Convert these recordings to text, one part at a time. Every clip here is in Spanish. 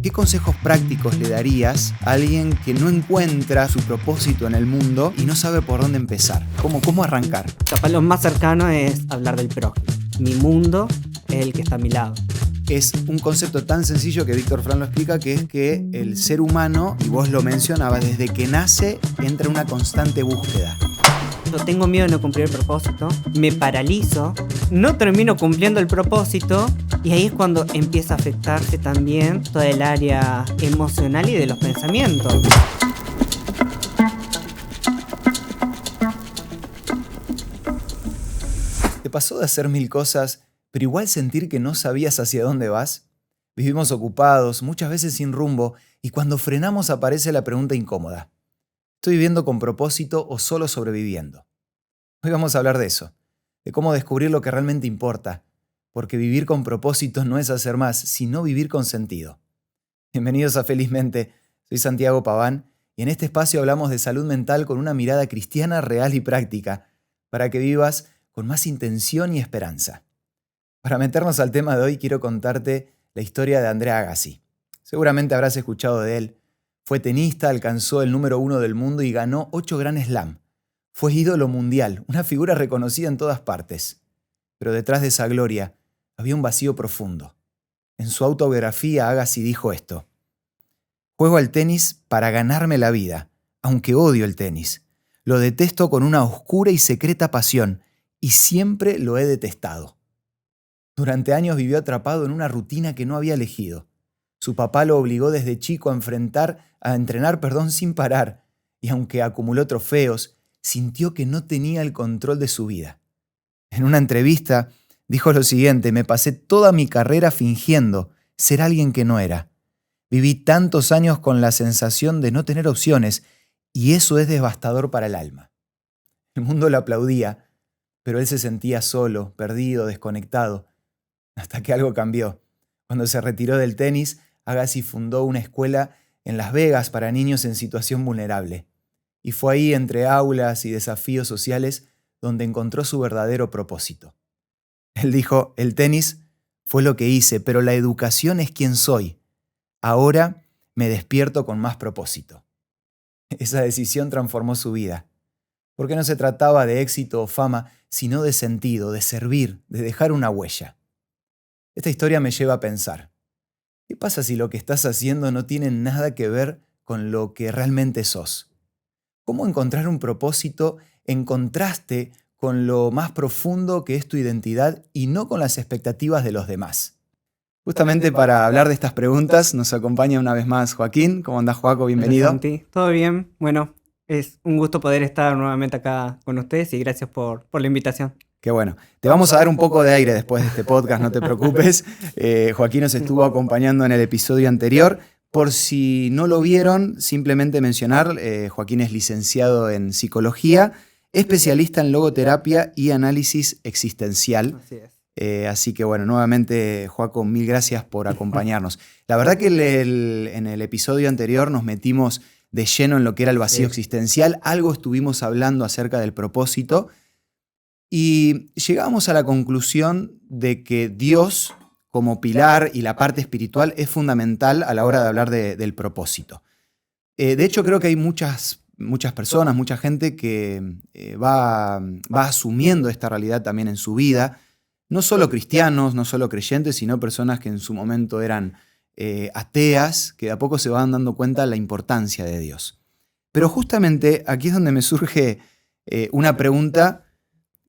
¿Qué consejos prácticos le darías a alguien que no encuentra su propósito en el mundo y no sabe por dónde empezar? ¿Cómo arrancar? Capaz lo más cercano es hablar del prójimo. Mi mundo es el que está a mi lado. Es un concepto tan sencillo que Víctor Frank lo explica, que es que el ser humano, y vos lo mencionabas, desde que nace entra en una constante búsqueda. Yo tengo miedo de no cumplir el propósito, me paralizo, no termino cumpliendo el propósito y ahí es cuando empieza a afectarse también toda el área emocional y de los pensamientos. ¿Te pasó de hacer mil cosas, pero igual sentir que no sabías hacia dónde vas? Vivimos ocupados, muchas veces sin rumbo, y cuando frenamos aparece la pregunta incómoda: ¿estoy viviendo con propósito o solo sobreviviendo? Hoy vamos a hablar de eso, de cómo descubrir lo que realmente importa, porque vivir con propósito no es hacer más, sino vivir con sentido. Bienvenidos a Felizmente, soy Santiago Paván, y en este espacio hablamos de salud mental con una mirada cristiana real y práctica, para que vivas con más intención y esperanza. Para meternos al tema de hoy, quiero contarte la historia de André Agassi. Seguramente habrás escuchado de él. Fue tenista, alcanzó el número 1 del mundo y ganó 8 Grand Slam. Fue ídolo mundial, una figura reconocida en todas partes. Pero detrás de esa gloria había un vacío profundo. En su autobiografía, Agassi dijo esto: juego al tenis para ganarme la vida, aunque odio el tenis. Lo detesto con una oscura y secreta pasión, y siempre lo he detestado. Durante años vivió atrapado en una rutina que no había elegido. Su papá lo obligó desde chico a entrenar sin parar, y aunque acumuló trofeos, sintió que no tenía el control de su vida. En una entrevista dijo lo siguiente: me pasé toda mi carrera fingiendo ser alguien que no era. Viví tantos años con la sensación de no tener opciones, y eso es devastador para el alma. El mundo lo aplaudía, pero él se sentía solo, perdido, desconectado. Hasta que algo cambió. Cuando se retiró del tenis, Agassi fundó una escuela en Las Vegas para niños en situación vulnerable. Y fue ahí, entre aulas y desafíos sociales, donde encontró su verdadero propósito. Él dijo: el tenis fue lo que hice, pero la educación es quien soy. Ahora me despierto con más propósito. Esa decisión transformó su vida, porque no se trataba de éxito o fama, sino de sentido, de servir, de dejar una huella. Esta historia me lleva a pensar: ¿qué pasa si lo que estás haciendo no tiene nada que ver con lo que realmente sos? ¿Cómo encontrar un propósito en contraste con lo más profundo que es tu identidad y no con las expectativas de los demás? Justamente para hablar de estas preguntas nos acompaña una vez más Joaquín. ¿Cómo andás, Joaco? Bienvenido. Hola, Santi. ¿Todo bien? Bueno, es un gusto poder estar nuevamente acá con ustedes y gracias por la invitación. Qué bueno. Te vamos a dar un poco de aire después de este podcast, no te preocupes. Joaquín nos estuvo acompañando en el episodio anterior. Por si no lo vieron, simplemente mencionar, Joaquín es licenciado en psicología, especialista en logoterapia y análisis existencial. Así es. Así que bueno, nuevamente, Joaco, mil gracias por acompañarnos. La verdad que en el episodio anterior nos metimos de lleno en lo que era el vacío existencial. Algo estuvimos hablando acerca del propósito y llegamos a la conclusión de que Dios, como pilar y la parte espiritual, es fundamental a la hora de hablar del propósito. De hecho, creo que hay muchas personas, mucha gente que va asumiendo esta realidad también en su vida. No solo cristianos, no solo creyentes, sino personas que en su momento eran ateas, que de a poco se van dando cuenta de la importancia de Dios. Pero justamente aquí es donde me surge una pregunta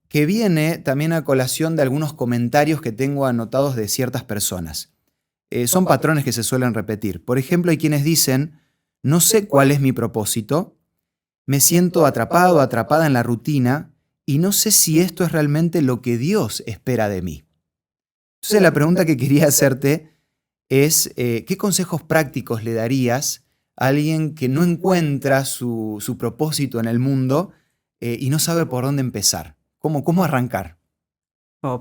que viene también a colación de algunos comentarios que tengo anotados de ciertas personas. Son patrones que se suelen repetir. Por ejemplo, hay quienes dicen: no sé cuál es mi propósito, me siento atrapado, atrapada en la rutina, y no sé si esto es realmente lo que Dios espera de mí. Entonces la pregunta que quería hacerte es, ¿qué consejos prácticos le darías a alguien que no encuentra su propósito en el mundo y no sabe por dónde empezar? ¿Cómo arrancar?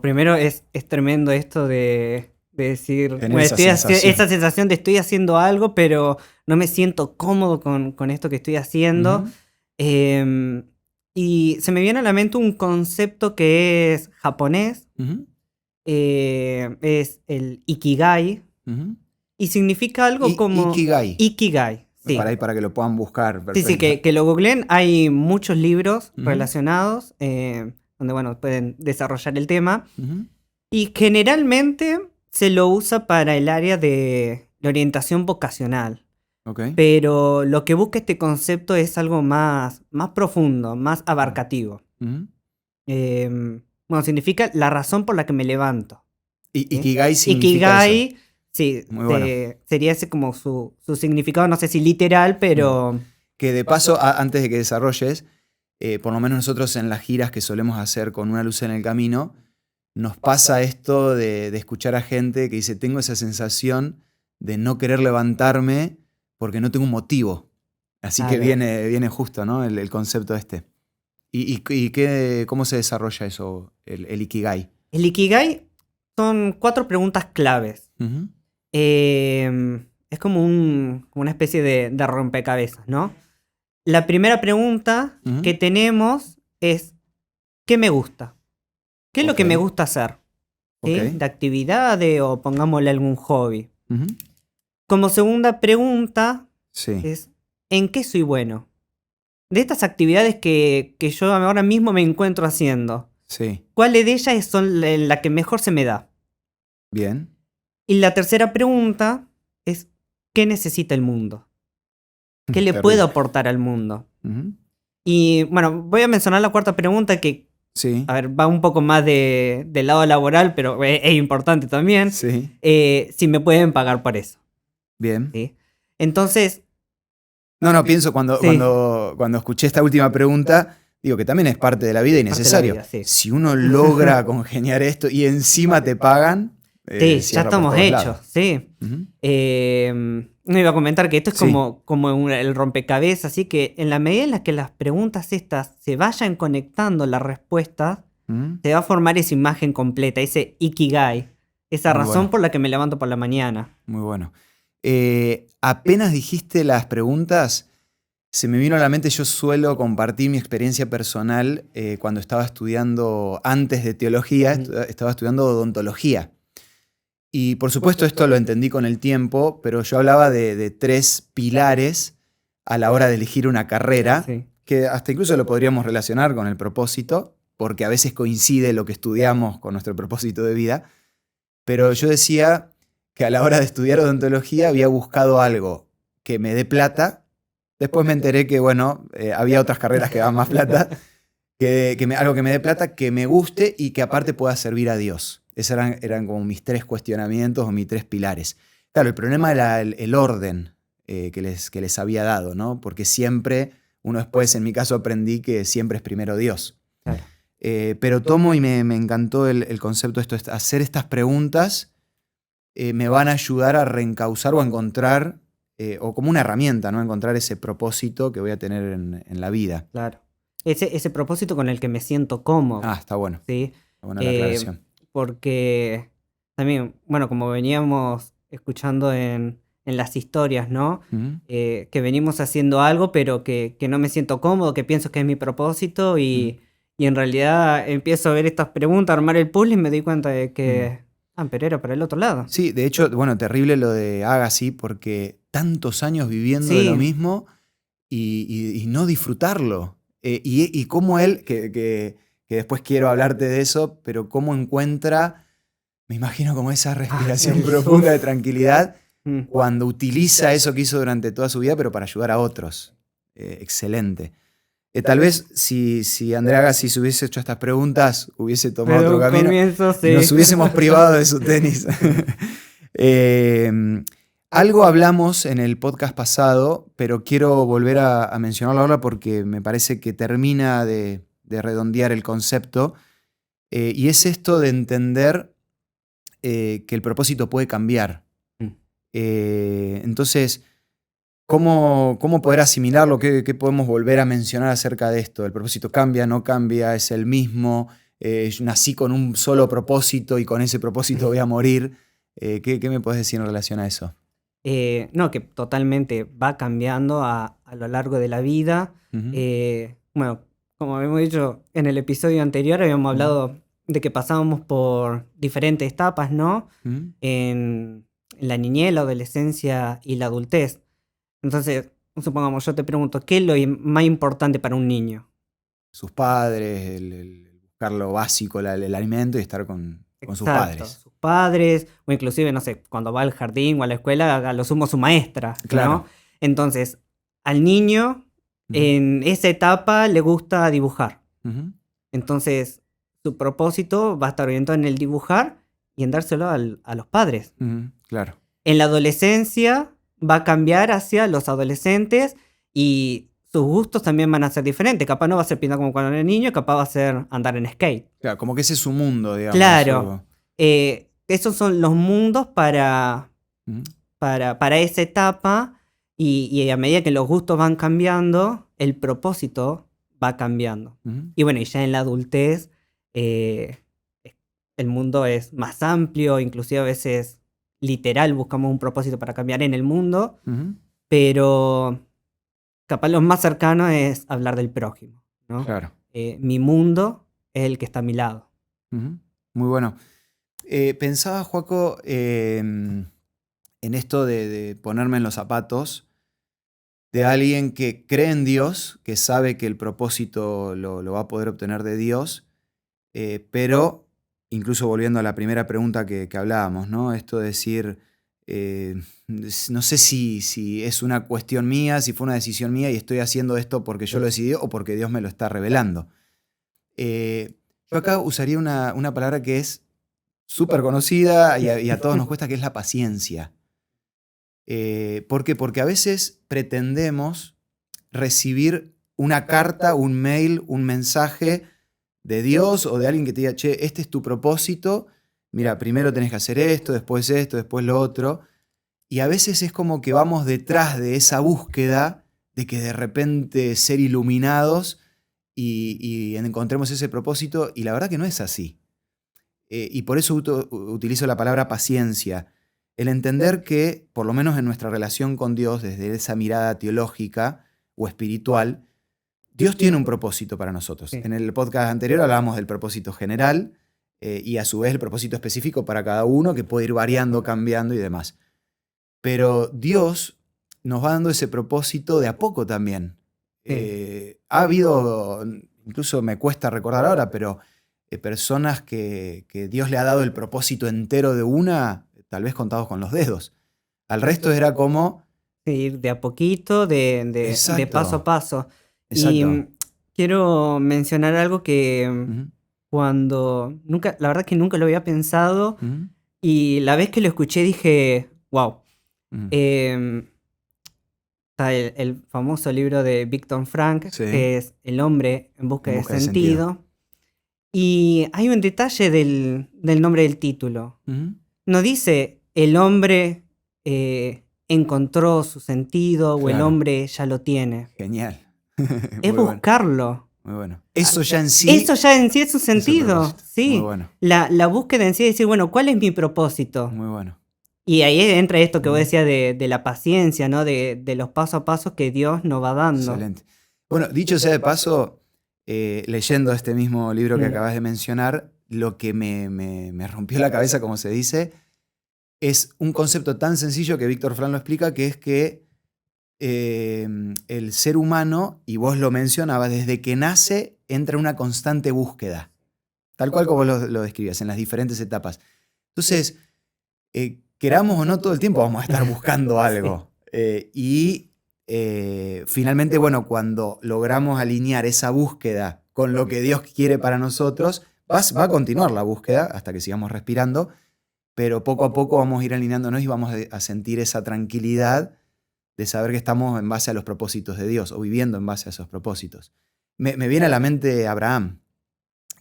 Primero es tremendo esto de decir, Tener bueno, esa sensación. esa sensación de estoy haciendo algo, pero no me siento cómodo con esto que estoy haciendo. Ujú. Y se me viene a la mente un concepto que es japonés, Ujú. es el Ikigai, Ujú. y significa algo como... Ikigai. Ikigai, sí. Para que lo puedan buscar. Sí, sí, que lo googleen. Hay muchos libros Ujú. relacionados donde, bueno, pueden desarrollar el tema. Ujú. Y generalmente se lo usa para el área de la orientación vocacional. Ok. Pero lo que busca este concepto es algo más profundo, más abarcativo. Ujú. Bueno, significa la razón por la que me levanto. ¿Sí? Ikigai significa eso. Ikigai, sí, Muy bueno. sería ese como su significado, no sé si literal, pero... Que de paso, antes de que desarrolles, por lo menos nosotros en las giras que solemos hacer con Una Luz en el Camino, nos pasa esto de escuchar a gente que dice, tengo esa sensación de no querer levantarme porque no tengo un motivo. Así que Claro. viene justo, ¿no? El concepto este. ¿Y cómo se desarrolla eso, el Ikigai? El Ikigai son 4 preguntas claves. Ujú. Es como una especie de rompecabezas, ¿no? La primera pregunta Ujú. que tenemos es, ¿qué me gusta? ¿Qué es lo que Ok. me gusta hacer? ¿Sí? Ok. De actividades o pongámosle algún hobby. Ujú. Como segunda pregunta Sí. es, ¿en qué soy bueno? De estas actividades que yo ahora mismo me encuentro haciendo, Sí. ¿cuáles de ellas son la que mejor se me da? Bien. Y la tercera pregunta es, ¿qué necesita el mundo? ¿Qué le Terrible. puedo aportar al mundo? Ujú. Y bueno, voy a mencionar la cuarta pregunta que, Sí. a ver, va un poco más del lado laboral, pero es importante también. Sí. Si me pueden pagar por eso. Bien. ¿Sí? Entonces, No, pienso Sí. cuando escuché esta última pregunta, digo que también es parte de la vida y Parte de la necesario. vida, sí. Si uno logra congeniar esto y encima te pagan, sí, ya cierra por estamos todos hechos, lados. sí. Ujú. No iba a comentar que esto es Sí. como el rompecabezas, así que en la medida en la que las preguntas estas se vayan conectando las respuestas, Ujú. se va a formar esa imagen completa, ese Ikigai, esa Muy razón bueno. por la que me levanto por la mañana. Muy bueno. Apenas dijiste las preguntas, se me vino a la mente, yo suelo compartir mi experiencia personal cuando estaba estudiando, antes de teología, estaba estudiando odontología. Y por supuesto esto lo entendí con el tiempo, pero yo hablaba de 3 pilares a la hora de elegir una carrera, Sí. que hasta incluso lo podríamos relacionar con el propósito, porque a veces coincide lo que estudiamos con nuestro propósito de vida. Pero yo decía que a la hora de estudiar odontología había buscado algo que me dé plata. Después me enteré que, bueno, había otras carreras que daban más plata, algo que me dé plata, que me guste y que aparte pueda servir a Dios. Esos eran como mis 3 cuestionamientos o mis 3 pilares. Claro, el problema era el orden que les había dado, ¿no? Porque siempre, uno después, en mi caso, aprendí que siempre es primero Dios. Claro. Pero tomo y me encantó el concepto de esto, hacer estas preguntas me van a ayudar a reencauzar o a encontrar, o como una herramienta, ¿no? Encontrar ese propósito que voy a tener en la vida. Claro. Ese propósito con el que me siento cómodo. Ah, está bueno. ¿Sí? Está buena la aclaración. Porque también, bueno, como veníamos escuchando en las historias, ¿no? Ujú. Que venimos haciendo algo, pero que no me siento cómodo, que pienso que es mi propósito y en realidad empiezo a ver estas preguntas, a armar el puzzle y me doy cuenta de que, pero era para el otro lado. Sí, de hecho, bueno, terrible lo de Agassi, porque tantos años viviendo de Sí. lo mismo y no disfrutarlo. Y cómo él, que después quiero hablarte de eso, pero cómo encuentra, me imagino como esa respiración el profunda de uf. tranquilidad Mm. cuando utiliza eso que hizo durante toda su vida, pero para ayudar a otros. Excelente. Tal vez si Andrea Agassi se hubiese hecho estas preguntas, hubiese tomado Pero otro un camino. comienzo, sí. Nos hubiésemos privado de su tenis. Algo hablamos en el podcast pasado, pero quiero volver a mencionarlo ahora porque me parece que termina de redondear el concepto. Y es esto de entender que el propósito puede cambiar. Entonces, ¿cómo poder asimilarlo? ¿Qué podemos volver a mencionar acerca de esto? ¿El propósito cambia, no cambia, es el mismo? Nací con un solo propósito y con ese propósito voy a morir. ¿Qué me puedes decir en relación a eso? No, que totalmente va cambiando a lo largo de la vida. Ujú. Bueno, como habíamos dicho en el episodio anterior, habíamos hablado de que pasábamos por diferentes etapas, ¿no? Ujú. En la niñez, la adolescencia y la adultez. Entonces, supongamos, yo te pregunto, ¿qué es lo más importante para un niño? Sus padres, el buscar lo básico, el alimento y estar con sus Exacto, padres. sus padres, o inclusive, no sé, cuando va al jardín o a la escuela, a lo sumo su maestra, ¿no? Claro. Entonces, al niño en esa etapa le gusta dibujar. Ujú. Entonces, su propósito va a estar orientado en el dibujar y en dárselo a los padres. Ujú. Claro. En la adolescencia va a cambiar hacia los adolescentes y sus gustos también van a ser diferentes. Capaz no va a ser pintar como cuando era niño, capaz va a ser andar en skate. Claro, como que ese es su mundo, digamos. Claro. Esos son los mundos Ujú. para esa etapa y a medida que los gustos van cambiando, el propósito va cambiando. Ujú. Y bueno, y ya en la adultez eh, el mundo es más amplio, inclusive a veces literal buscamos un propósito para cambiar en el mundo, Ujú. pero capaz lo más cercano es hablar del prójimo, ¿no? Claro. Mi mundo es el que está a mi lado. Ujú. Muy bueno. Pensaba, Joaco, en esto de ponerme en los zapatos de alguien que cree en Dios, que sabe que el propósito lo va a poder obtener de Dios, pero incluso volviendo a la primera pregunta que hablábamos, ¿no? Esto de decir, no sé si es una cuestión mía, si fue una decisión mía y estoy haciendo esto porque yo lo decidí o porque Dios me lo está revelando. Yo acá usaría una palabra que es súper conocida y a todos nos cuesta, que es la paciencia. ¿Por qué? Porque a veces pretendemos recibir una carta, un mail, un mensaje de Dios o de alguien que te diga, che, este es tu propósito, mira, primero tenés que hacer esto, después lo otro. Y a veces es como que vamos detrás de esa búsqueda de que de repente ser iluminados y encontremos ese propósito, y la verdad que no es así. Y por eso utilizo la palabra paciencia. El entender que, por lo menos en nuestra relación con Dios, desde esa mirada teológica o espiritual, Dios tiene un propósito para nosotros. Sí. En el podcast anterior hablábamos del propósito general y a su vez el propósito específico para cada uno, que puede ir variando, cambiando y demás. Pero Dios nos va dando ese propósito de a poco también. Ha habido, incluso me cuesta recordar ahora, pero personas que Dios le ha dado el propósito entero de una, tal vez contados con los dedos. Al resto era como... Sí, ir de a poquito, de Exacto. paso a paso. Y Exacto. quiero mencionar algo que Ujú. la verdad que nunca lo había pensado Ujú. y la vez que lo escuché dije, wow. Ujú. Está el famoso libro de Viktor Frankl, Sí. que es El hombre en busca En de busca de sentido. Y hay un detalle del nombre del título. Ujú. No dice el hombre encontró su sentido o el Claro. hombre ya lo tiene. Genial. Es Muy bueno. buscarlo. Muy bueno. Eso ya en sí Eso ya en sí es su es el sentido. propósito. Muy Sí. bueno. La búsqueda en sí es decir, bueno, ¿cuál es mi propósito? Muy bueno. Y ahí entra esto que vos Ujú. decías de la paciencia, ¿no? De los pasos a pasos que Dios nos va dando. Excelente. Bueno, dicho sea de paso, leyendo este mismo libro que Mm. acabas de mencionar, lo que me rompió la cabeza, como se dice, es un concepto tan sencillo que Viktor Frankl lo explica, que es que el ser humano, y vos lo mencionabas, desde que nace entra en una constante búsqueda, tal cual como lo describías, en las diferentes etapas. Entonces, queramos o no, todo el tiempo vamos a estar buscando algo. Finalmente, bueno, cuando logramos alinear esa búsqueda con lo que Dios quiere para nosotros, va a continuar la búsqueda hasta que sigamos respirando, pero poco a poco vamos a ir alineándonos y vamos a sentir esa tranquilidad de saber que estamos en base a los propósitos de Dios o viviendo en base a esos propósitos. Me viene a la mente Abraham,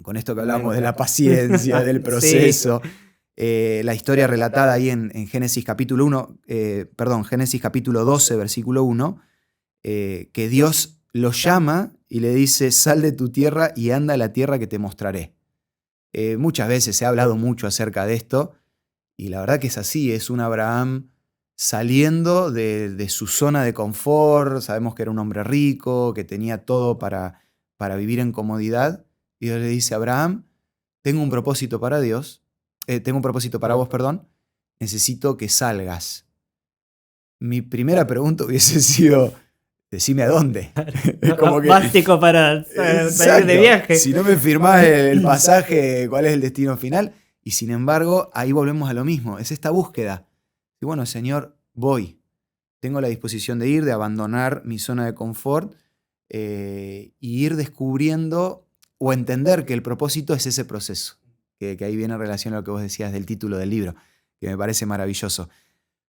con esto que hablamos de la paciencia, del proceso. Sí. La historia relatada ahí en Génesis capítulo 1, Génesis capítulo 12, versículo 1, que Dios lo llama y le dice, sal de tu tierra y anda a la tierra que te mostraré. Muchas veces se ha hablado mucho acerca de esto, y la verdad que es así, es un Abraham saliendo de su zona de confort. Sabemos que era un hombre rico, que tenía todo para vivir en comodidad, y Dios le dice, Abraham, tengo un propósito para vos, perdón, necesito que salgas. Mi primera pregunta hubiese sido, decime a dónde. Es como que, Básico para salir exacto, de viaje. si no me firmás el pasaje, ¿cuál es el destino final? Y sin embargo, ahí volvemos a lo mismo, es esta búsqueda. Y bueno, Señor, voy. Tengo la disposición de ir, de abandonar mi zona de confort y ir descubriendo o entender que el propósito es ese proceso. Que ahí viene en relación a lo que vos decías del título del libro, que me parece maravilloso.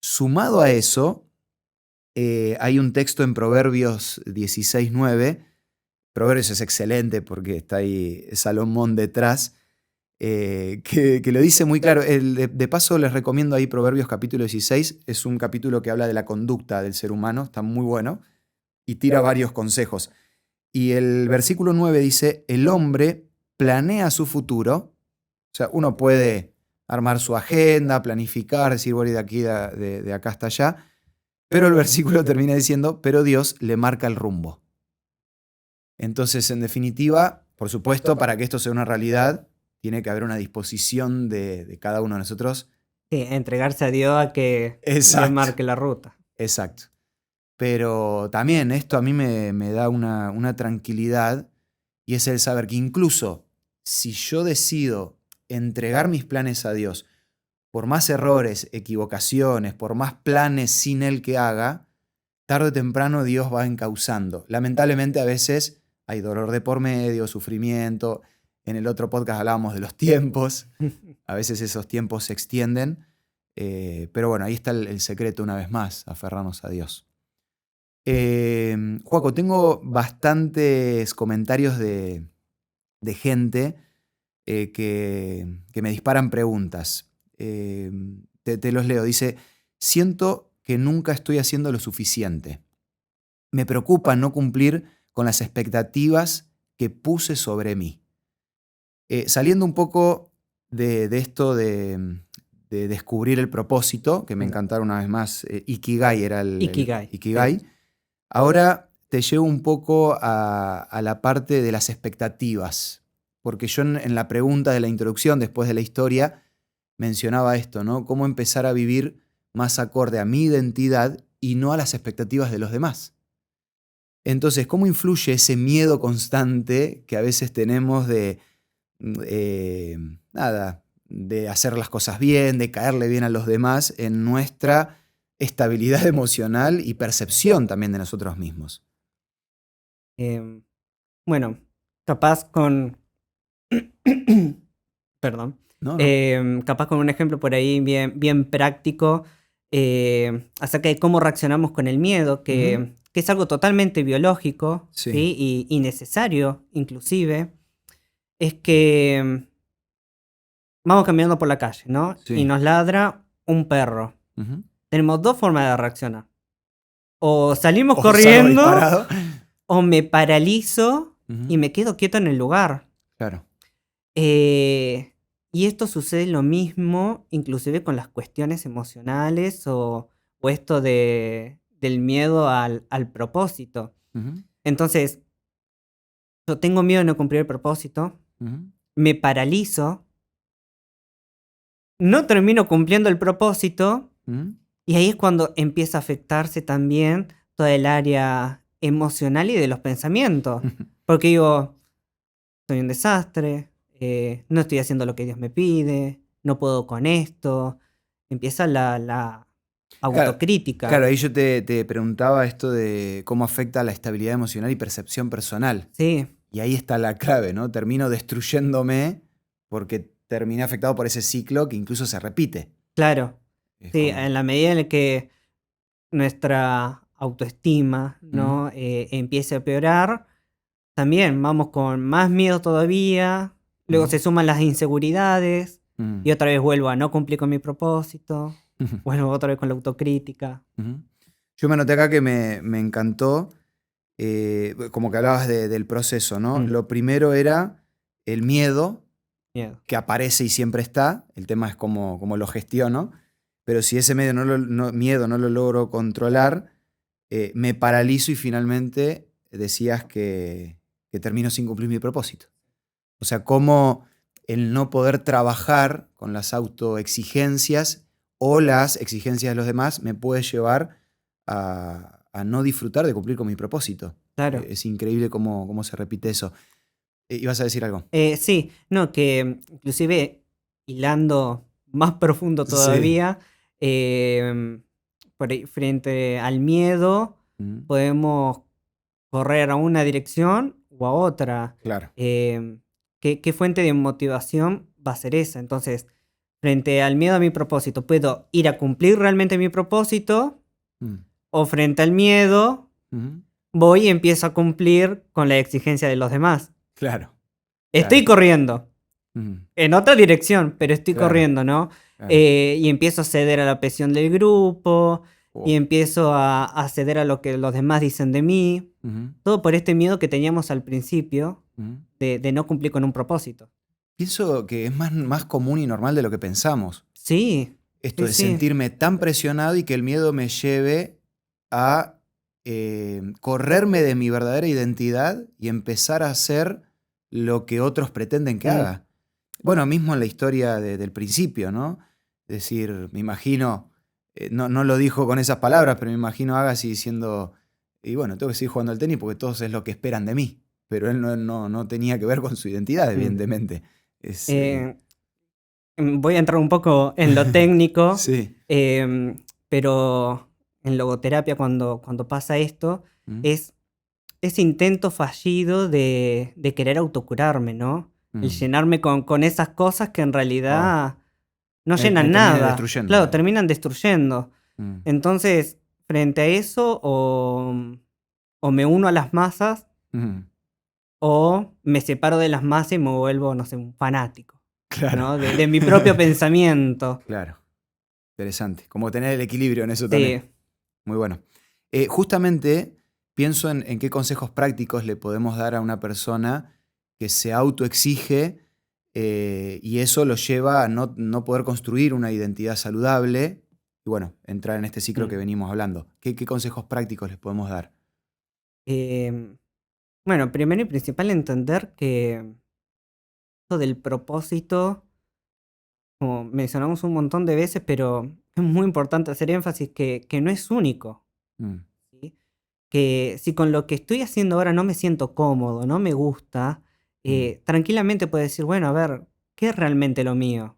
Sumado a eso, hay un texto en Proverbios 16:9. Proverbios es excelente porque está ahí Salomón detrás, que lo dice muy claro. De paso les recomiendo ahí Proverbios capítulo 16. Es un capítulo que habla de la conducta del ser humano, está muy bueno, y tira varios consejos. Y el versículo 9 dice, el hombre planea su futuro. O sea, uno puede armar su agenda, planificar, decir, voy de aquí, de acá hasta allá. Pero el versículo termina diciendo, pero Dios le marca el rumbo. Entonces, en definitiva, por supuesto, para que esto sea una realidad, tiene que haber una disposición de cada uno de nosotros. Sí, entregarse a Dios a que le marque la ruta. Exacto. Pero también esto a mí me da una tranquilidad, y es el saber que incluso si yo decido entregar mis planes a Dios, por más errores, equivocaciones, por más planes sin Él que haga, tarde o temprano Dios va encauzando. Lamentablemente a veces hay dolor de por medio, sufrimiento. En el otro podcast hablábamos de los tiempos. A veces esos tiempos se extienden. Pero bueno, ahí está el secreto una vez más, aferrarnos a Dios. Joaco, tengo bastantes comentarios de gente que me disparan preguntas. Te los leo. Dice, siento que nunca estoy haciendo lo suficiente. Me preocupa no cumplir con las expectativas que puse sobre mí. Saliendo un poco de esto de descubrir el propósito, que me encantaron una vez más, Ikigai era el Ikigai. Sí. Ahora te llevo un poco a la parte de las expectativas, porque yo en la pregunta de la introducción, después de la historia, mencionaba esto, ¿no? Cómo empezar a vivir más acorde a mi identidad y no a las expectativas de los demás. Entonces, ¿cómo influye ese miedo constante que a veces tenemos de hacer las cosas bien, de caerle bien a los demás en nuestra estabilidad emocional y percepción también de nosotros mismos? Bueno, capaz con... Perdón. No. Capaz con un ejemplo por ahí bien práctico acerca de cómo reaccionamos con el miedo, que es algo totalmente biológico, Sí. ¿sí? Y necesario inclusive. Es que vamos caminando por la calle, ¿no? Sí. Y nos ladra un perro. Tenemos dos formas de reaccionar. O salimos corriendo, o me paralizo y me quedo quieto en el lugar. Claro. Y esto sucede lo mismo inclusive con las cuestiones emocionales o esto del miedo al propósito. Entonces, yo tengo miedo de no cumplir el propósito, me paralizo, no termino cumpliendo el propósito y ahí es cuando empieza a afectarse también toda el área emocional y de los pensamientos. Porque digo, soy un desastre, no estoy haciendo lo que Dios me pide, no puedo con esto. Empieza la autocrítica. Claro, ahí yo te preguntaba esto de cómo afecta la estabilidad emocional y percepción personal. Sí. Y ahí está la clave, ¿no? Termino destruyéndome porque terminé afectado por ese ciclo que incluso se repite. Claro. Sí, en la medida en la que nuestra autoestima, ¿no? Empiece a empeorar, también vamos con más miedo todavía, luego se suman las inseguridades y otra vez vuelvo a no cumplir con mi propósito, vuelvo otra vez con la autocrítica. Yo me anoté acá que me encantó, como que hablabas del proceso, ¿no? Lo primero era el miedo, que aparece y siempre está, el tema es cómo lo gestiono, pero si ese miedo no lo logro controlar, me paralizo y finalmente decías que termino sin cumplir mi propósito. O sea, cómo el no poder trabajar con las autoexigencias o las exigencias de los demás me puede llevar a no disfrutar de cumplir con mi propósito. Claro. Es increíble cómo se repite eso. ¿Ibas a decir algo? Sí, no, que inclusive hilando más profundo Sí. todavía, frente al miedo, podemos correr a una dirección o a otra. Claro. ¿Qué fuente de motivación va a ser esa? Entonces, frente al miedo a mi propósito, ¿puedo ir a cumplir realmente mi propósito? O frente al miedo, voy y empiezo a cumplir con la exigencia de los demás. Claro. Estoy corriendo. En otra dirección, pero estoy Claro. corriendo, ¿no? Claro. Y empiezo a ceder a la presión del grupo, Oh. y empiezo a ceder a lo que los demás dicen de mí. Todo por este miedo que teníamos al principio de no cumplir con un propósito. Pienso que es más común y normal de lo que pensamos. Sí. Esto de Sí. sentirme tan presionado y que el miedo me lleve a correrme de mi verdadera identidad y empezar a hacer lo que otros pretenden que haga. Bueno, mismo en la historia del principio, ¿no? Es decir, me imagino, no lo dijo con esas palabras, pero me imagino a Agassi diciendo, y bueno, tengo que seguir jugando al tenis porque todos es lo que esperan de mí. Pero él no tenía que ver con su identidad, evidentemente. Voy a entrar un poco en lo técnico, sí. Pero en logoterapia cuando pasa esto es ese intento fallido de querer autocurarme, ¿no? El llenarme con esas cosas que en realidad no llenan nada. Destruyendo. Claro, terminan destruyendo. Entonces, frente a eso, o me uno a las masas, o me separo de las masas y me vuelvo, no sé, un fanático. Claro. ¿No? De mi propio pensamiento. Claro. Interesante. Como tener el equilibrio en eso Sí. también. Muy bueno. Justamente pienso en qué consejos prácticos le podemos dar a una persona que se autoexige y eso lo lleva a no poder construir una identidad saludable y bueno, entrar en este ciclo que venimos hablando. ¿Qué consejos prácticos les podemos dar? Bueno, primero y principal entender que esto del propósito, como mencionamos un montón de veces, pero es muy importante hacer énfasis que no es único. ¿Sí? Que si con lo que estoy haciendo ahora no me siento cómodo, no me gusta, tranquilamente puedo decir, bueno, a ver, ¿qué es realmente lo mío?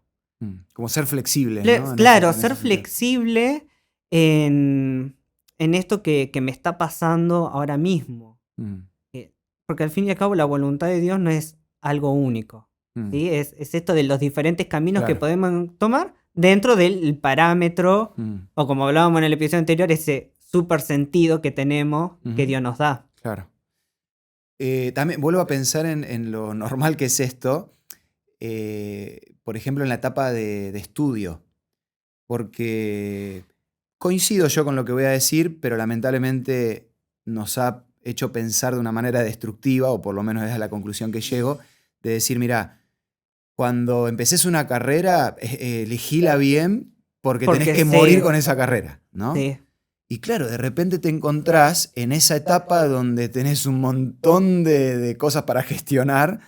Como ser flexible, ¿no? Claro, ser flexible en esto que me está pasando ahora mismo. Porque al fin y al cabo la voluntad de Dios no es algo único. ¿Sí? Es esto de los diferentes caminos que podemos tomar dentro del parámetro, o como hablábamos en el episodio anterior, ese súper sentido que tenemos que Dios nos da. Claro. También vuelvo a pensar en lo normal que es esto, por ejemplo, en la etapa de estudio, porque coincido yo con lo que voy a decir, pero lamentablemente nos ha hecho pensar de una manera destructiva, o por lo menos es la conclusión que llego, de decir, mira, cuando empeces una carrera, elegíla bien porque tenés que morir con esa carrera, ¿no? Sí. Y claro, de repente te encontrás en esa etapa donde tenés un montón de cosas para gestionar,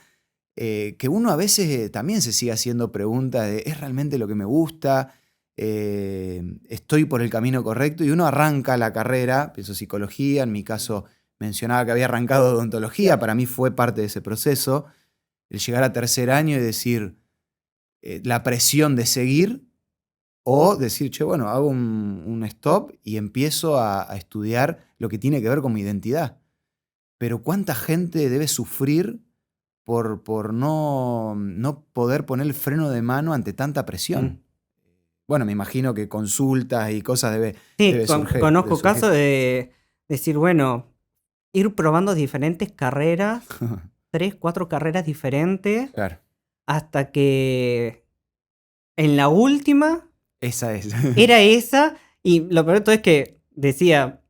que uno a veces también se sigue haciendo preguntas de ¿es realmente lo que me gusta? ¿Estoy por el camino correcto? Y uno arranca la carrera, pienso psicología, en mi caso mencionaba que había arrancado odontología, para mí fue parte de ese proceso, el llegar a tercer año y decir la presión de seguir o decir, che, bueno, hago un stop y empiezo a estudiar lo que tiene que ver con mi identidad. Pero ¿cuánta gente debe sufrir por no poder poner el freno de mano ante tanta presión? Bueno, me imagino que consultas y cosas debe surgir. Conozco casos de decir, bueno, ir probando diferentes carreras, 3, 4 carreras diferentes, claro. Hasta que en la última esa es. Era esa, y lo peor de todo es que decía,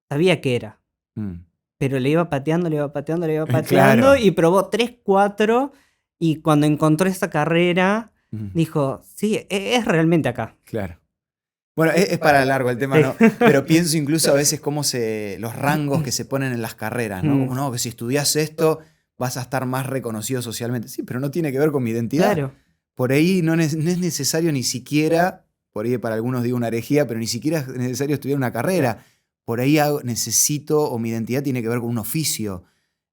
sabía que era, pero le iba pateando, claro. y probó 3, 4, y cuando encontró esa carrera, dijo, sí, es realmente acá. Claro. Bueno, es para largo el tema, ¿no? Pero pienso incluso a veces cómo los rangos que se ponen en las carreras, ¿no? Como no, que si estudias esto vas a estar más reconocido socialmente. Sí, pero no tiene que ver con mi identidad. Claro. Por ahí no es necesario ni siquiera, por ahí para algunos digo una herejía, pero ni siquiera es necesario estudiar una carrera. Por ahí necesito, o mi identidad tiene que ver con un oficio.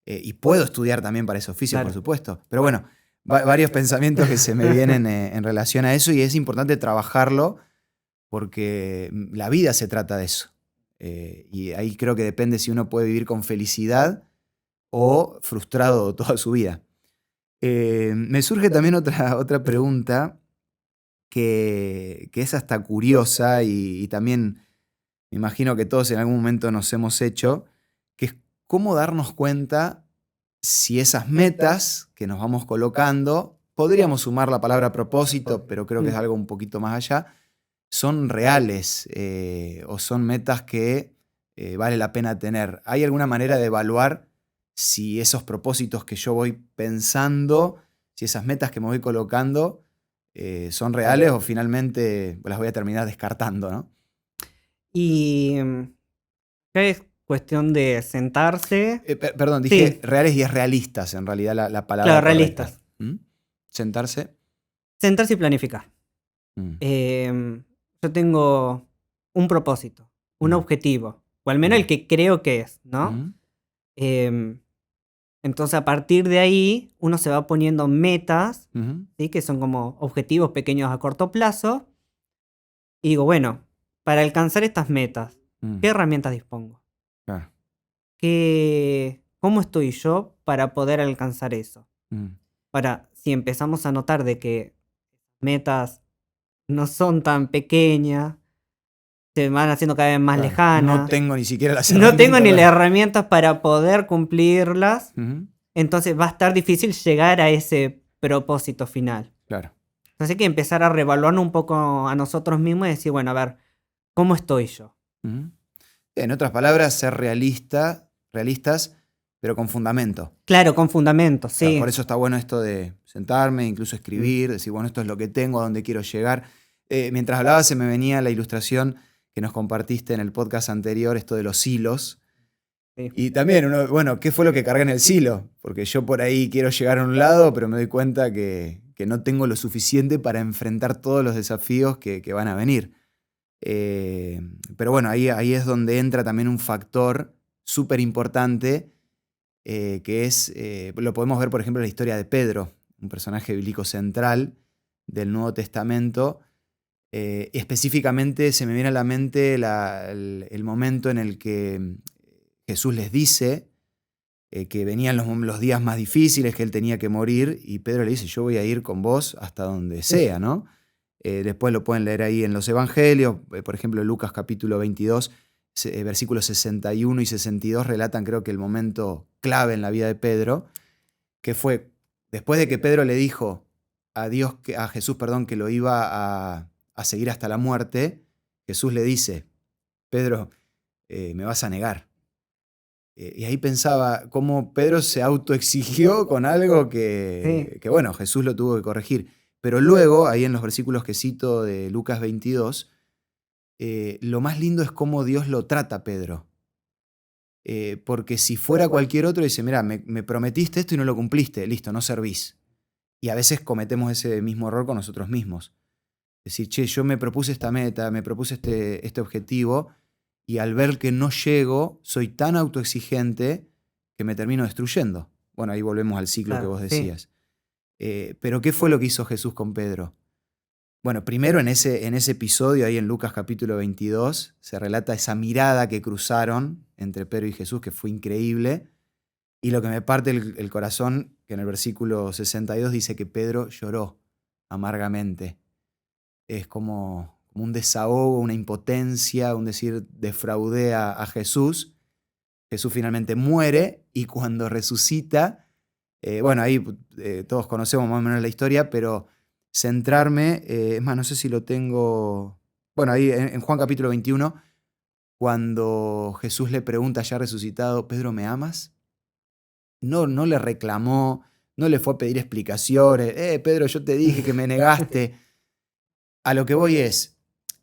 Y puedo estudiar también para ese oficio, Claro. por supuesto. Pero bueno, varios pensamientos que se me vienen en relación a eso, y es importante trabajarlo porque la vida se trata de eso. Y ahí creo que depende si uno puede vivir con felicidad o frustrado toda su vida. Me surge también otra pregunta que es hasta curiosa y también me imagino que todos en algún momento nos hemos hecho, que es cómo darnos cuenta si esas metas que nos vamos colocando, podríamos sumar la palabra propósito, pero creo que es algo un poquito más allá, son reales o son metas que vale la pena tener. ¿Hay alguna manera de evaluar si esos propósitos que yo voy pensando, si esas metas que me voy colocando son reales o finalmente las voy a terminar descartando, ¿no? Y es cuestión de sentarse. Perdón, dije Sí. reales y es realistas, en realidad la palabra Claro, correcta. realistas. Sentarse. Sentarse y planificar. Mm. Yo tengo un propósito, un objetivo, o al menos el que creo que es, ¿no? Ujú. Entonces, a partir de ahí, uno se va poniendo metas, Ujú. ¿sí? Que son como objetivos pequeños a corto plazo. Y digo, bueno, para alcanzar estas metas, Mm. ¿qué herramientas dispongo? Claro. ¿Cómo estoy yo para poder alcanzar eso? Mm. Para, si empezamos a notar de que metas no son tan pequeñas, se van haciendo cada vez más Claro. lejanas. No tengo ni siquiera las No tengo ni las para- herramientas para poder cumplirlas. Ujú. Entonces va a estar difícil llegar a ese propósito final. Claro. Entonces hay que empezar a reevaluarnos un poco a nosotros mismos y decir, bueno, a ver, ¿cómo estoy yo? Ujú. En otras palabras, ser realistas, pero con fundamento. Claro, con fundamentos, O sea, sí. por eso está bueno esto de sentarme, incluso escribir, decir, bueno, esto es lo que tengo, a dónde quiero llegar. Mientras hablaba se me venía la ilustración que nos compartiste en el podcast anterior, esto de los hilos. Sí. Y también, bueno, ¿qué fue lo que cargué en el silo? Porque yo por ahí quiero llegar a un lado, pero me doy cuenta que no tengo lo suficiente para enfrentar todos los desafíos que van a venir. Pero bueno, ahí es donde entra también un factor súper importante, que es, lo podemos ver por ejemplo en la historia de Pedro, un personaje bíblico central del Nuevo Testamento. Específicamente se me viene a la mente el momento en el que Jesús les dice que venían los días más difíciles, que él tenía que morir, y Pedro le dice, yo voy a ir con vos hasta donde sea, ¿no? Después lo pueden leer ahí en los evangelios, por ejemplo Lucas capítulo 22, versículos 61 y 62 relatan creo que el momento clave en la vida de Pedro, que fue después de que Pedro le dijo a Jesús, que lo iba a seguir hasta la muerte. Jesús le dice, Pedro, me vas a negar. Y ahí pensaba cómo Pedro se autoexigió con algo que bueno, Jesús lo tuvo que corregir. Pero luego, ahí en los versículos que cito de Lucas 22, lo más lindo es cómo Dios lo trata a Pedro. Porque si fuera cualquier otro, dice, mira, me prometiste esto y no lo cumpliste, listo, no servís. Y a veces cometemos ese mismo error con nosotros mismos. Decir, che, yo me propuse esta meta, me propuse este objetivo, y al ver que no llego, soy tan autoexigente que me termino destruyendo. Bueno, ahí volvemos al ciclo que vos decías. Pero ¿qué fue lo que hizo Jesús con Pedro? Bueno, primero en ese episodio, ahí en Lucas capítulo 22, se relata esa mirada que cruzaron entre Pedro y Jesús, que fue increíble. Y lo que me parte el corazón, que en el versículo 62 dice que Pedro lloró amargamente. Es como un desahogo, una impotencia, un decir, defraudé a Jesús. Jesús finalmente muere y cuando resucita, bueno, ahí todos conocemos más o menos la historia, pero centrarme, es más, no sé si lo tengo, bueno, ahí en Juan capítulo 21, cuando Jesús le pregunta ya resucitado, Pedro, ¿me amas? No le reclamó, no le fue a pedir explicaciones, Pedro, yo te dije que me negaste. A lo que voy es,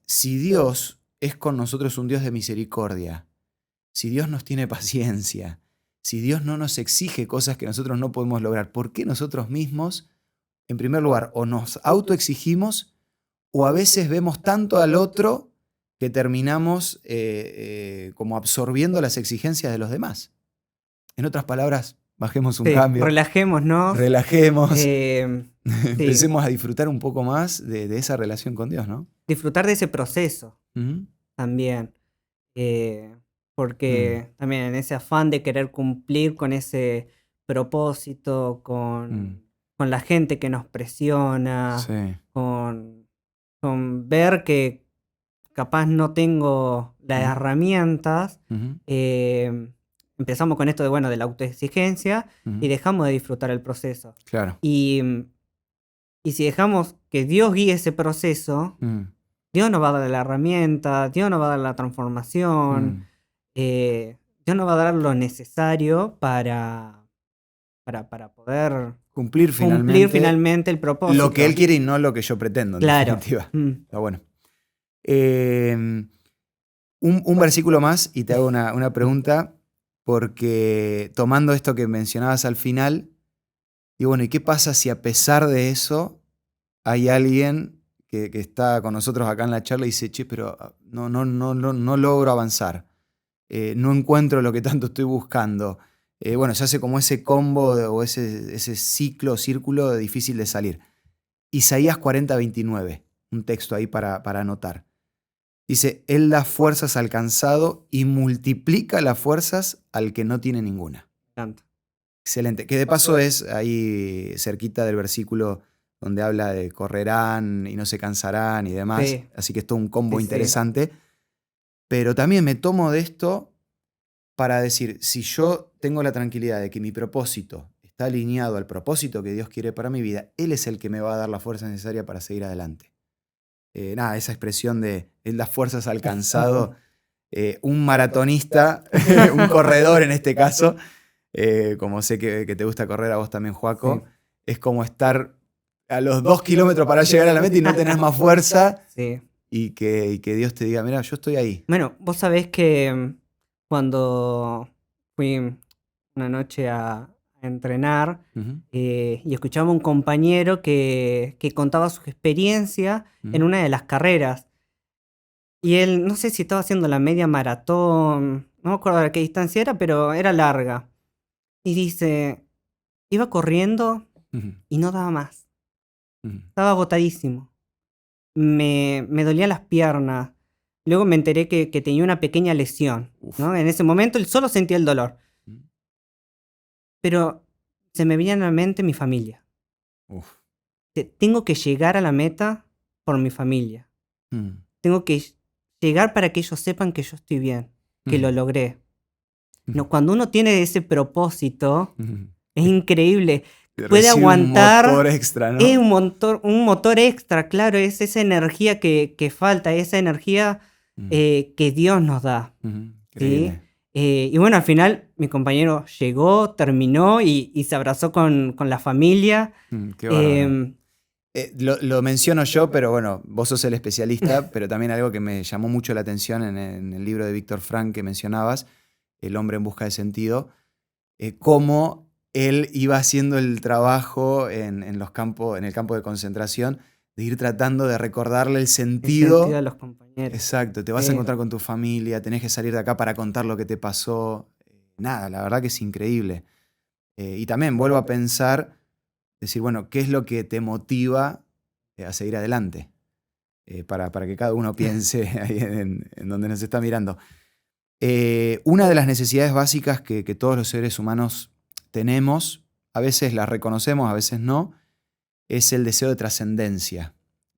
si Dios es con nosotros un Dios de misericordia, si Dios nos tiene paciencia, si Dios no nos exige cosas que nosotros no podemos lograr, ¿por qué nosotros mismos, en primer lugar, o nos autoexigimos o a veces vemos tanto al otro que terminamos como absorbiendo las exigencias de los demás. En otras palabras, bajemos un Sí, cambio, relajémonos. relajemos, Sí, empecemos a disfrutar un poco más de esa relación con Dios, ¿no? disfrutar de ese proceso Ujú. también. Porque también en ese afán de querer cumplir con ese propósito, con la gente que nos presiona, Sí. con ver que capaz no tengo las Ujú. herramientas, Ujú. empezamos con esto de, bueno, de la autoexigencia y Ujú. dejamos de disfrutar el proceso. Claro. Y si dejamos que Dios guíe ese proceso, Mm. Dios nos va a dar la herramienta, Dios nos va a dar la transformación, Mm. Dios nos va a dar lo necesario para poder Cumplir cumplir finalmente finalmente el propósito. lo que Él quiere y no lo que yo pretendo, en Claro. definitiva. Está bueno. Un versículo más y te hago una pregunta, porque tomando esto que mencionabas al final, y bueno, ¿y qué pasa si a pesar de eso hay alguien que está con nosotros acá en la charla y dice, che, pero no logro avanzar, no encuentro lo que tanto estoy buscando? Bueno, se hace como ese combo o ese círculo difícil de salir. Isaías 40:29, un texto ahí para anotar. Dice, Él da fuerzas al cansado y multiplica las fuerzas al que no tiene ninguna. Tanto. Excelente. Que de paso es ahí cerquita del versículo donde habla de correrán y no se cansarán y demás. Sí. Así que es todo un combo Sí, sí. interesante. Pero también me tomo de esto para decir, si yo tengo la tranquilidad de que mi propósito está alineado al propósito que Dios quiere para mi vida, Él es el que me va a dar la fuerza necesaria para seguir adelante. Esa expresión de Él da fuerzas al cansado, un maratonista, un corredor en este caso, como sé que te gusta correr a vos también, Joaco, Sí. es como estar a los 2 kilómetros para llegar a la meta y no tenés más fuerza Sí. y que Dios te diga, mira, yo estoy ahí. Bueno, vos sabés que cuando fui una noche a entrenar Ujú, y escuchaba a un compañero que contaba su experiencia en ujú, una de las carreras. Y él, no sé si estaba haciendo la media maratón, no me acuerdo de qué distancia era, pero era larga. Y dice, iba corriendo ujú, y no daba más. ujú. Estaba agotadísimo. Me dolían las piernas. Luego me enteré que tenía una pequeña lesión, Uf. ¿no? En ese momento él solo sentía el dolor. Pero se me venía a la mente mi familia. Uf. Tengo que llegar a la meta por mi familia. Mm, Tengo que llegar para que ellos sepan que yo estoy bien, que lo ujú, logré. No, ujú, cuando uno tiene ese propósito, ujú. es increíble. Puede Recibe un motor aguantar, extra, es ¿no? un motor extra, claro, es esa energía que falta, esa energía Mm, que Dios nos da, ujú. ¿sí? Increíble. Y bueno, al final mi compañero llegó, terminó y se abrazó con la familia. Qué bárbaro. Em, Lo menciono yo, pero bueno, vos sos el especialista, pero también algo que me llamó mucho la atención en el libro de Víctor Frank que mencionabas, El hombre en busca de sentido, cómo él iba haciendo el trabajo en el campo de concentración, de ir tratando de recordarle el el sentido de sentido. los compañeros. Exacto, te vas a Sí. encontrar con tu familia, tenés que salir de acá para contar lo que te pasó. Nada, la verdad que es increíble. Y también vuelvo a pensar, decir, bueno, ¿qué es lo que te motiva a seguir adelante? Para que cada uno piense ahí en donde nos está mirando. Una de las necesidades básicas que todos los seres humanos tenemos, a veces las reconocemos, a veces no, es el deseo de trascendencia,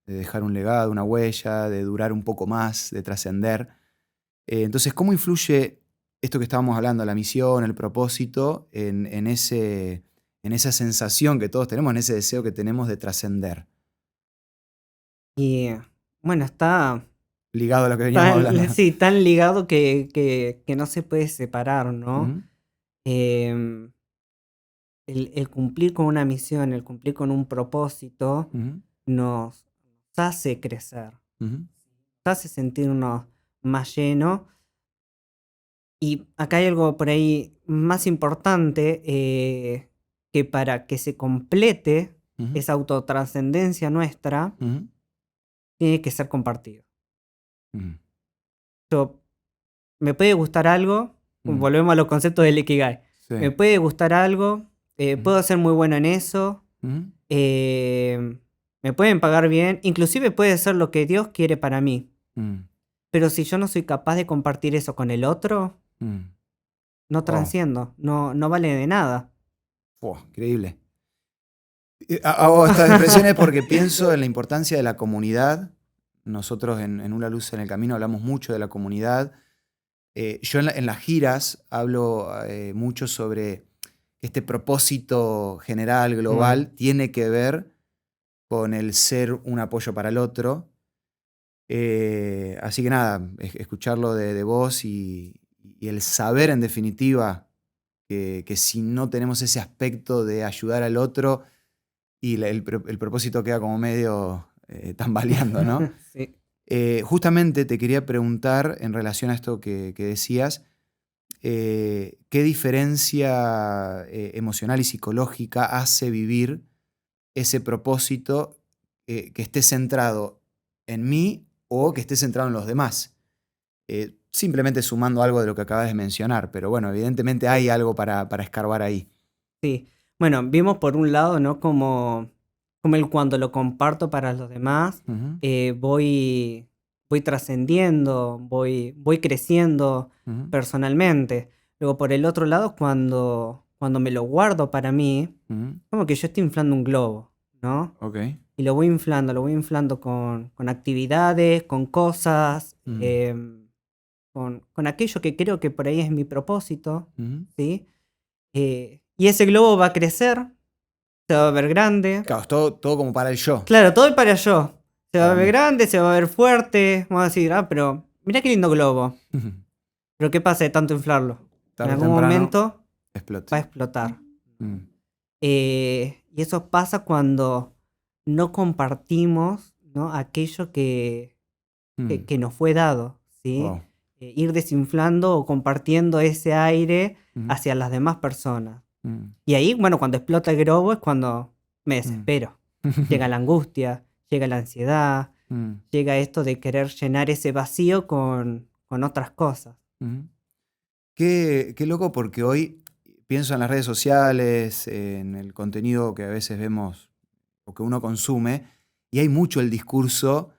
de dejar un legado, una huella, de durar un poco más, de trascender. Entonces, ¿cómo influye esto que estábamos hablando, la misión, el propósito, en esa sensación que todos tenemos, en ese deseo que tenemos de trascender? Y bueno, está Ligado a lo que veníamos hablando. sí, tan ligado que no se puede separar, ¿no? Ujú, Em, el cumplir con una misión, el cumplir con un propósito, ujú, nos hace crecer, ujú, nos hace sentirnos más llenos. Y acá hay algo por ahí más importante, que para que se complete ujú, esa autotrascendencia nuestra, ujú. tiene que ser compartido. Mm, Yo, me puede gustar algo, mm, volvemos a los conceptos del Ikigai. sí. Me puede gustar algo, Mm, puedo ser muy bueno en eso, mm, me pueden pagar bien, inclusive puede ser lo que Dios quiere para mí. mm, Pero si yo no soy capaz de compartir eso con el otro, mm. no Wow. transciendo, no vale de nada. Wow, increíble. Hago estas expresiones porque pienso en la importancia de la comunidad. Nosotros en Una Luz en el Camino hablamos mucho de la comunidad. Yo en las giras hablo mucho sobre que este propósito general, global, tiene que ver con el ser un apoyo para el otro. Así que nada, escucharlo de vos y el saber en definitiva que si no tenemos ese aspecto de ayudar al otro y el propósito queda como medio tambaleando, ¿no? Sí. Justamente te quería preguntar en relación a esto que decías, ¿qué diferencia emocional y psicológica hace vivir ese propósito que esté centrado en mí o que esté centrado en los demás? Simplemente sumando algo de lo que acabas de mencionar, pero bueno, evidentemente hay algo para escarbar ahí. Sí. Bueno, vimos por un lado, ¿no? Como el cuando lo comparto para los demás, Ujú, voy trascendiendo, voy creciendo ujú, personalmente. Luego, por el otro lado, cuando me lo guardo para mí, ujú. como que yo estoy inflando un globo, ¿no? Ok. Y lo voy inflando con actividades, con cosas, Mm, con aquello que creo que por ahí es mi propósito, ujú. ¿sí? Y ese globo va a crecer, se va a ver grande. Claro, es todo como para el yo. Claro, todo es para yo. Se va a Para ver mí. grande, se va a ver fuerte. Vamos a decir, pero mira qué lindo globo. Pero ¿qué pasa de tanto inflarlo? En Tarde o algún temprano, momento explote. va a explotar. Mm, Y eso pasa cuando no compartimos, ¿no? Aquello mm. que nos fue dado, ¿sí? Wow. Ir desinflando o compartiendo ese aire Mm, hacia las demás personas. mm, Y ahí, bueno, cuando explota el globo es cuando me mm. desespero. Llega la angustia, llega la ansiedad, Mm, llega esto de querer llenar ese vacío con otras cosas. mm. Qué loco porque hoy pienso en las redes sociales, en el contenido que a veces vemos o que uno consume, y hay mucho el discurso,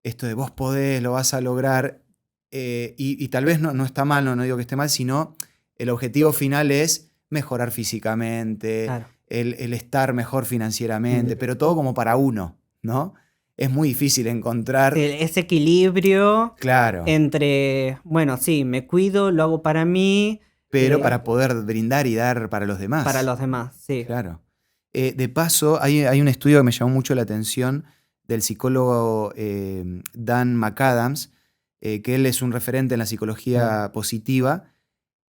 esto de vos podés, lo vas a lograr, y tal vez no está mal, no digo que esté mal, sino el objetivo final es mejorar físicamente, Claro. el estar mejor financieramente, pero todo como para uno, ¿no? Es muy difícil Sí, encontrar, ese equilibrio claro, entre, bueno, sí, me cuido, lo hago para mí, pero para poder brindar y dar para los para demás. los demás, sí. Claro. De paso, hay un estudio que me llamó mucho la atención del psicólogo Dan McAdams, que él es un referente en la psicología positiva,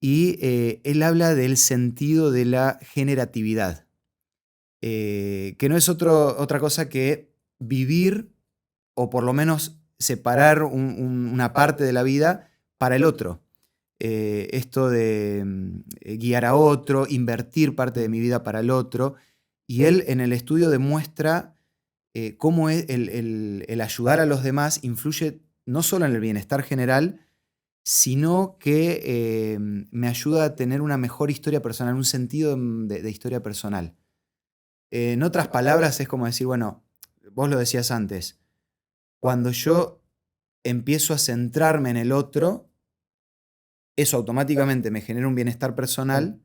y él habla del sentido de la generatividad, que no es otra cosa que vivir o por lo menos separar una parte de la vida para el otro. Esto de guiar a otro, invertir parte de mi vida para el otro. Y él en el estudio demuestra cómo el ayudar a los demás influye no solo en el bienestar general, sino que me ayuda a tener una mejor historia personal, un sentido de historia personal. En otras palabras, es como decir, bueno, vos lo decías antes, cuando yo empiezo a centrarme en el otro, eso automáticamente me genera un bienestar personal,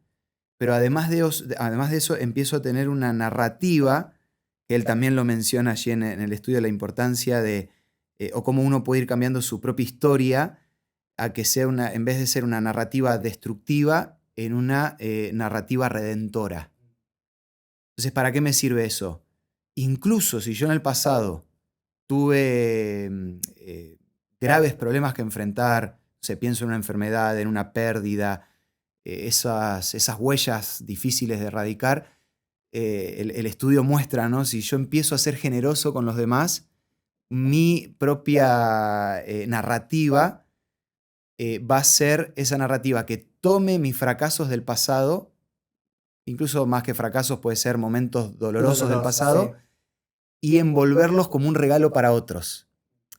pero además de eso empiezo a tener una narrativa, que él también lo menciona allí en el estudio de la importancia de, o cómo uno puede ir cambiando su propia historia a que sea en vez de ser una narrativa destructiva, en una narrativa redentora. Entonces, ¿para qué me sirve eso? Incluso si yo en el pasado tuve graves problemas que enfrentar, pienso en una enfermedad, en una pérdida, esas huellas difíciles de erradicar, el estudio muestra, ¿no? Si yo empiezo a ser generoso con los demás, mi propia narrativa va a ser esa narrativa que tome mis fracasos del pasado, incluso más que fracasos puede ser momentos dolorosos del pasado, Sí. y envolverlos como un regalo para otros.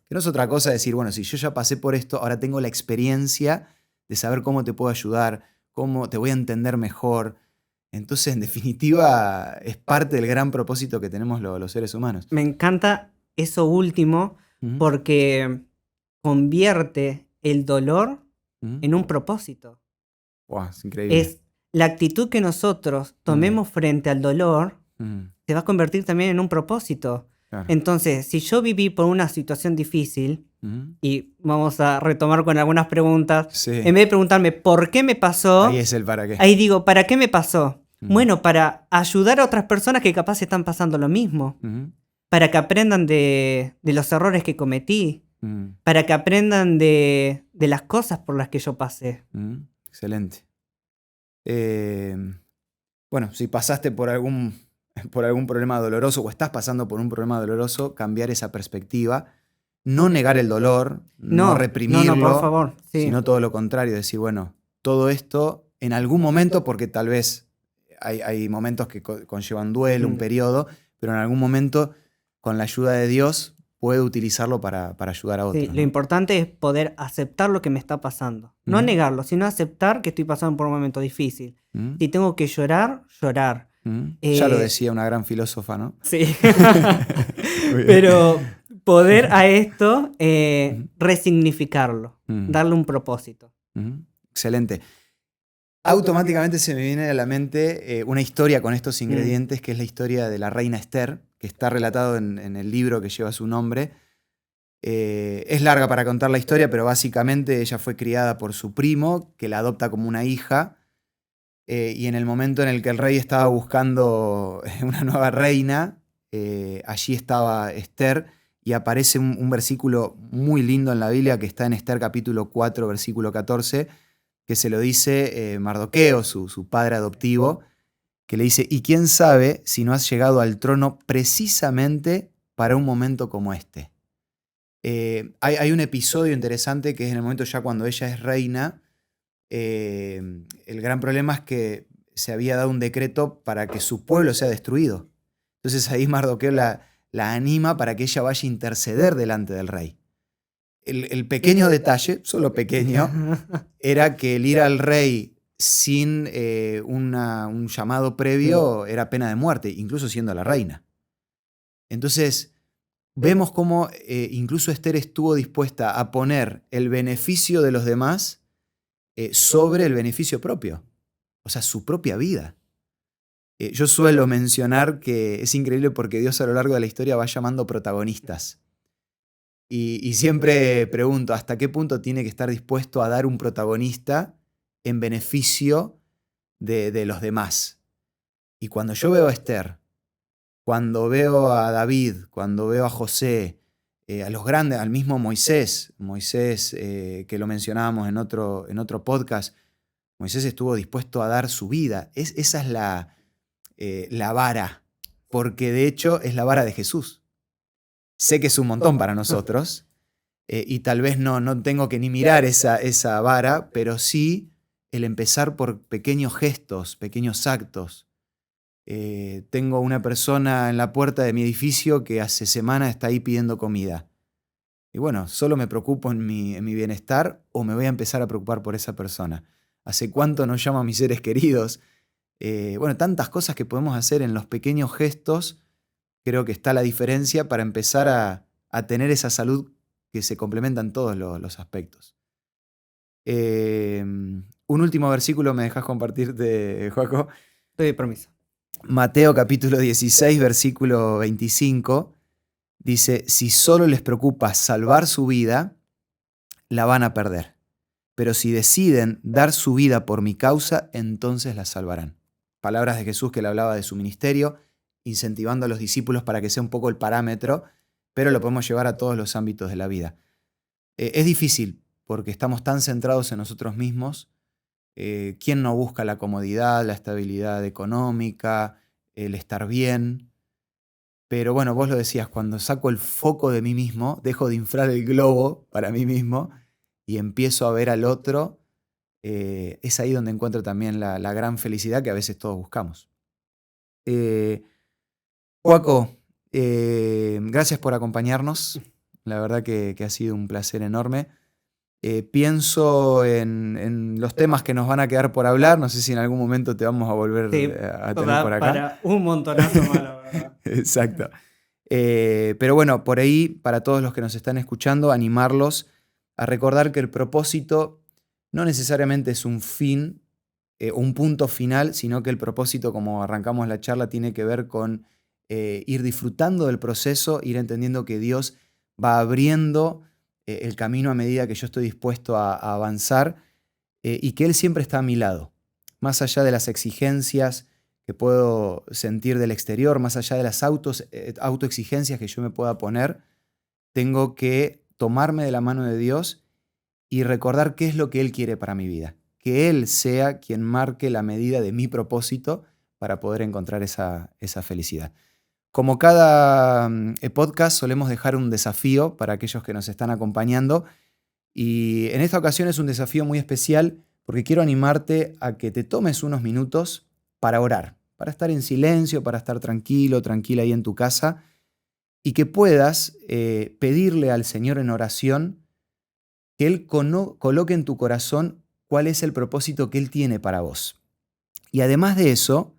Que no es otra cosa decir, bueno, si yo ya pasé por esto, ahora tengo la experiencia de saber cómo te puedo ayudar, cómo te voy a entender mejor. Entonces, en definitiva, es parte del gran propósito que tenemos los seres humanos. Me encanta eso último porque convierte el dolor en un propósito. Wow, es increíble. Es la actitud que nosotros tomemos frente al dolor se va a convertir también en un propósito. Claro. Entonces, si yo viví por una situación difícil, y vamos a retomar con algunas preguntas, Sí. en vez de preguntarme por qué me pasó, Ahí es el para qué. ahí digo, ¿para qué me pasó? Bueno, para ayudar a otras personas que capaz están pasando lo mismo, para que aprendan de los errores que cometí, para que aprendan de las cosas por las que yo pasé. Excelente. Bueno, si pasaste por algún problema doloroso o estás pasando por un problema doloroso, cambiar esa perspectiva, no negar el dolor, no reprimirlo, por favor, sí. Sino todo lo contrario, decir, bueno, todo esto en algún momento, porque tal vez hay momentos que conllevan duelo, un periodo, pero en algún momento, con la ayuda de Dios, puedo utilizarlo para ayudar a otros. Sí, lo importante es poder aceptar lo que me está pasando. No negarlo, sino aceptar que estoy pasando por un momento difícil. Si tengo que llorar, llorar. Ya lo decía una gran filósofa, ¿no? Sí. Pero poder a esto resignificarlo, darle un propósito. Excelente. Automáticamente se me viene a la mente una historia con estos ingredientes, que es la historia de la reina Esther, que está relatado en el libro que lleva su nombre. Es larga para contar la historia, pero básicamente ella fue criada por su primo, que la adopta como una hija, y en el momento en el que el rey estaba buscando una nueva reina, allí estaba Esther, y aparece un versículo muy lindo en la Biblia que está en Esther capítulo 4, versículo 14, que se lo dice Mardoqueo, su padre adoptivo, que le dice, y quién sabe si no has llegado al trono precisamente para un momento como este. Hay un episodio interesante que es en el momento ya cuando ella es reina. El gran problema es que se había dado un decreto para que su pueblo sea destruido. Entonces ahí Mardoqueo la anima para que ella vaya a interceder delante del rey. El pequeño detalle, solo pequeño, era que el ir al rey sin un llamado previo era pena de muerte, incluso siendo la reina. Entonces, vemos cómo incluso Esther estuvo dispuesta a poner el beneficio de los demás sobre el beneficio propio, o sea, su propia vida. Yo suelo mencionar que es increíble porque Dios a lo largo de la historia va llamando protagonistas. Y siempre pregunto, ¿hasta qué punto tiene que estar dispuesto a dar un protagonista en beneficio de los demás? Y cuando yo veo a Esther, cuando veo a David, cuando veo a José, a los grandes, al mismo Moisés, que lo mencionábamos en otro podcast, Moisés estuvo dispuesto a dar su vida. Esa es la vara, porque de hecho es la vara de Jesús. Sé que es un montón para nosotros y tal vez no tengo que ni mirar esa vara, pero sí el empezar por pequeños gestos, pequeños actos. Tengo una persona en la puerta de mi edificio que hace semanas está ahí pidiendo comida. Y bueno, ¿solo me preocupo en mi bienestar o me voy a empezar a preocupar por esa persona? ¿Hace cuánto no llamo a mis seres queridos? Bueno, tantas cosas que podemos hacer en los pequeños gestos. Creo que está la diferencia para empezar a tener esa salud que se complementa en todos los aspectos. Un último versículo me dejas compartirte, Joaco. Te doy permiso. Mateo capítulo 16, versículo 25, dice, si solo les preocupa salvar su vida, la van a perder. Pero si deciden dar su vida por mi causa, entonces la salvarán. Palabras de Jesús que le hablaba de su ministerio, incentivando a los discípulos para que sea un poco el parámetro, pero lo podemos llevar a todos los ámbitos de la vida. Es difícil porque estamos tan centrados en nosotros mismos. ¿Quién no busca la comodidad, la estabilidad económica, el estar bien? Pero bueno, vos lo decías, cuando saco el foco de mí mismo, dejo de inflar el globo para mí mismo y empiezo a ver al otro, es ahí donde encuentro también la gran felicidad que a veces todos buscamos. Joaco, gracias por acompañarnos. La verdad que ha sido un placer enorme. Pienso en los temas que nos van a quedar por hablar. No sé si en algún momento te vamos a volver a tener por acá. Para un montonazo más, la verdad. Exacto. Pero bueno, por ahí, para todos los que nos están escuchando, animarlos a recordar que el propósito no necesariamente es un fin, un punto final, sino que el propósito, como arrancamos la charla, tiene que ver con ir disfrutando del proceso, ir entendiendo que Dios va abriendo el camino a medida que yo estoy dispuesto a avanzar y que Él siempre está a mi lado, más allá de las exigencias que puedo sentir del exterior, más allá de las autoexigencias que yo me pueda poner, tengo que tomarme de la mano de Dios y recordar qué es lo que Él quiere para mi vida. Que Él sea quien marque la medida de mi propósito para poder encontrar esa felicidad. Como cada podcast, solemos dejar un desafío para aquellos que nos están acompañando. Y en esta ocasión es un desafío muy especial porque quiero animarte a que te tomes unos minutos para orar, para estar en silencio, para estar tranquilo, tranquila ahí en tu casa y que puedas pedirle al Señor en oración que Él coloque en tu corazón cuál es el propósito que Él tiene para vos. Y además de eso,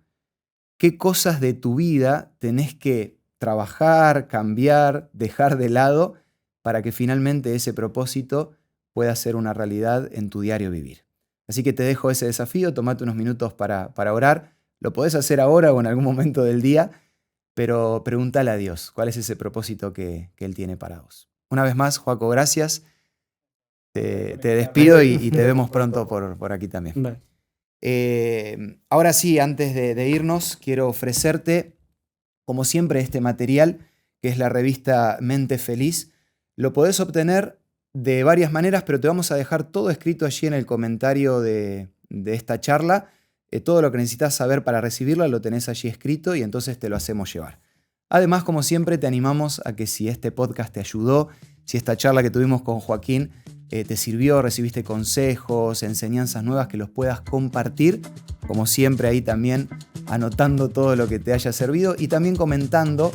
qué cosas de tu vida tenés que trabajar, cambiar, dejar de lado para que finalmente ese propósito pueda ser una realidad en tu diario vivir. Así que te dejo ese desafío, tomate unos minutos para orar. Lo podés hacer ahora o en algún momento del día, pero pregúntale a Dios cuál es ese propósito que Él tiene para vos. Una vez más, Joaco, gracias. Te despido y te vemos pronto por aquí también. Vale. Ahora sí, antes de irnos, quiero ofrecerte, como siempre, este material, que es la revista Mente Feliz. Lo podés obtener de varias maneras, pero te vamos a dejar todo escrito allí en el comentario de esta charla. Todo lo que necesitas saber para recibirla lo tenés allí escrito y entonces te lo hacemos llevar. Además, como siempre, te animamos a que si este podcast te ayudó, si esta charla que tuvimos con Joaquín te sirvió, recibiste consejos, enseñanzas nuevas, que los puedas compartir, como siempre ahí también anotando todo lo que te haya servido y también comentando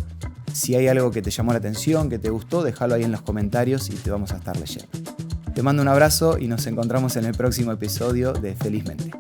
si hay algo que te llamó la atención, que te gustó, déjalo ahí en los comentarios y te vamos a estar leyendo. Te mando un abrazo y nos encontramos en el próximo episodio de Felizmente.